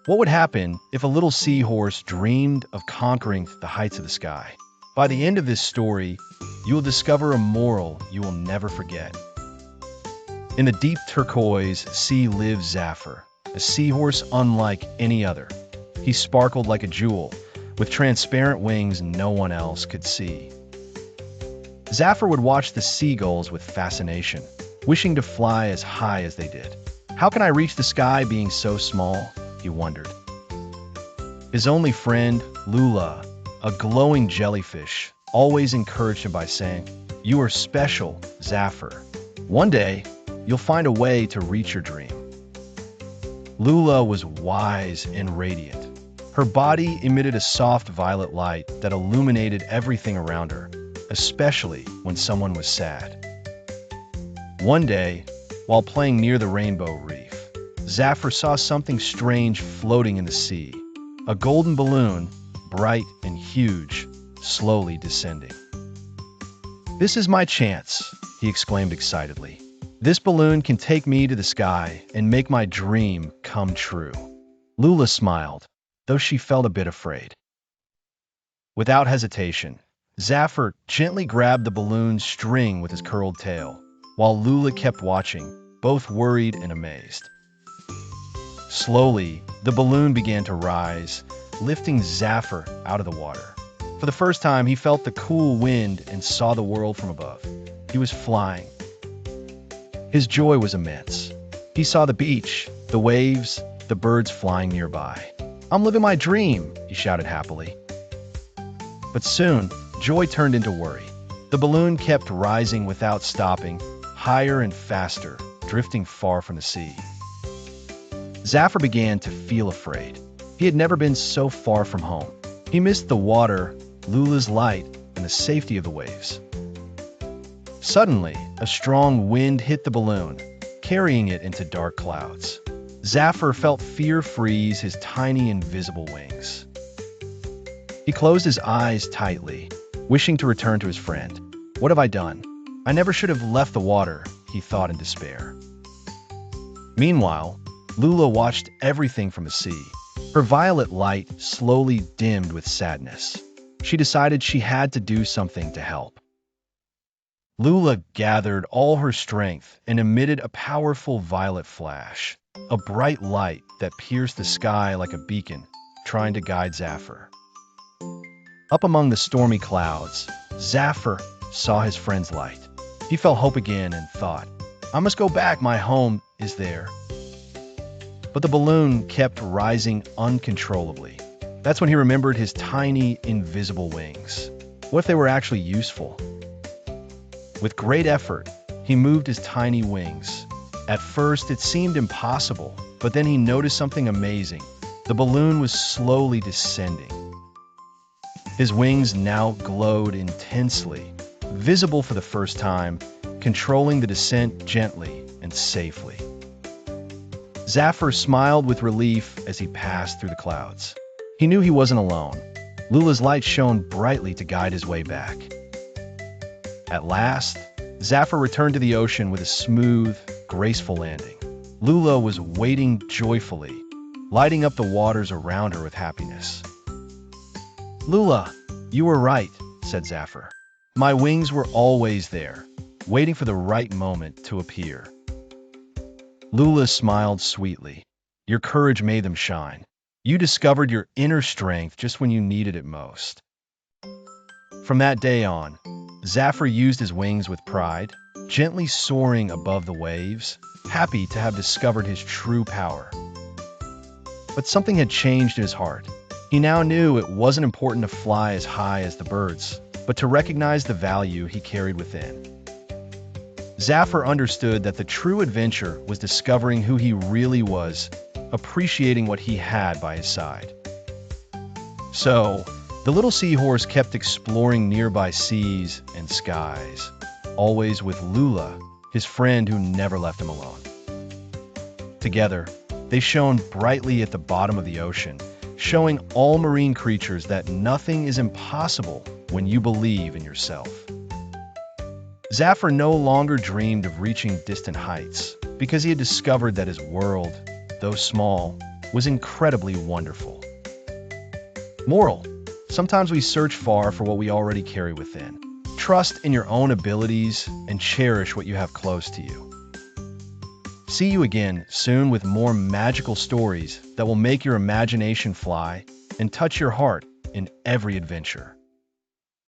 What would happen if a little seahorse dreamed of conquering the heights of the sky? By the end of this story, you will discover a moral you will never forget. In the deep turquoise sea lives Zafir, a seahorse unlike any other. He sparkled like a jewel, with transparent wings no one else could see. Zafir would watch the seagulls with fascination, wishing to fly as high as they did. How can I reach the sky being so small? He wondered. His only friend, Lula, a glowing jellyfish, always encouraged him by saying, "You are special, Zafir. One day, you'll find a way to reach your dream." Lula was wise and radiant. Her body emitted a soft violet light that illuminated everything around her, especially when someone was sad. One day, while playing near the rainbow reef, Zafir saw something strange floating in the sea. A golden balloon, bright and huge, slowly descending. "This is my chance," he exclaimed excitedly. "This balloon can take me to the sky and make my dream come true." Lula smiled, though she felt a bit afraid. Without hesitation, Zafir gently grabbed the balloon's string with his curled tail, while Lula kept watching, both worried and amazed. Slowly, the balloon began to rise, lifting Zafir out of the water. For the first time, he felt the cool wind and saw the world from above. He was flying. His joy was immense. He saw the beach, the waves, the birds flying nearby. "I'm living my dream," he shouted happily. But soon, joy turned into worry. The balloon kept rising without stopping, higher and faster, drifting far from the sea. Zafir began to feel afraid. He had never been so far from home. He missed the water, Lula's light, and the safety of the waves. Suddenly, a strong wind hit the balloon, carrying it into dark clouds. Zafir felt fear freeze his tiny invisible wings. He closed his eyes tightly, wishing to return to his friend. "What have I done? I never should have left the water," he thought in despair. Meanwhile, Lula watched everything from the sea. Her violet light slowly dimmed with sadness. She decided she had to do something to help. Lula gathered all her strength and emitted a powerful violet flash, a bright light that pierced the sky like a beacon, trying to guide Zafir. Up among the stormy clouds, Zafir saw his friend's light. He felt hope again and thought, "I must go back, my home is there." But the balloon kept rising uncontrollably. That's when he remembered his tiny, invisible wings. What if they were actually useful? With great effort, he moved his tiny wings. At first, it seemed impossible, but then he noticed something amazing. The balloon was slowly descending. His wings now glowed intensely, visible for the first time, controlling the descent gently and safely. Zafir smiled with relief as he passed through the clouds. He knew he wasn't alone. Lula's light shone brightly to guide his way back. At last, Zafir returned to the ocean with a smooth, graceful landing. Lula was waiting joyfully, lighting up the waters around her with happiness. "Lula, you were right," said Zafir. "My wings were always there, waiting for the right moment to appear." Lula smiled sweetly. "Your courage made them shine. You discovered your inner strength just when you needed it most." From that day on, Zafir used his wings with pride, gently soaring above the waves, happy to have discovered his true power. But something had changed in his heart. He now knew it wasn't important to fly as high as the birds, but to recognize the value he carried within. Zafir understood that the true adventure was discovering who he really was, appreciating what he had by his side. So, the little seahorse kept exploring nearby seas and skies, always with Lula, his friend who never left him alone. Together, they shone brightly at the bottom of the ocean, showing all marine creatures that nothing is impossible when you believe in yourself. Zafir no longer dreamed of reaching distant heights, because he had discovered that his world, though small, was incredibly wonderful. Moral: sometimes we search far for what we already carry within. Trust in your own abilities and cherish what you have close to you. See you again soon with more magical stories that will make your imagination fly and touch your heart in every adventure.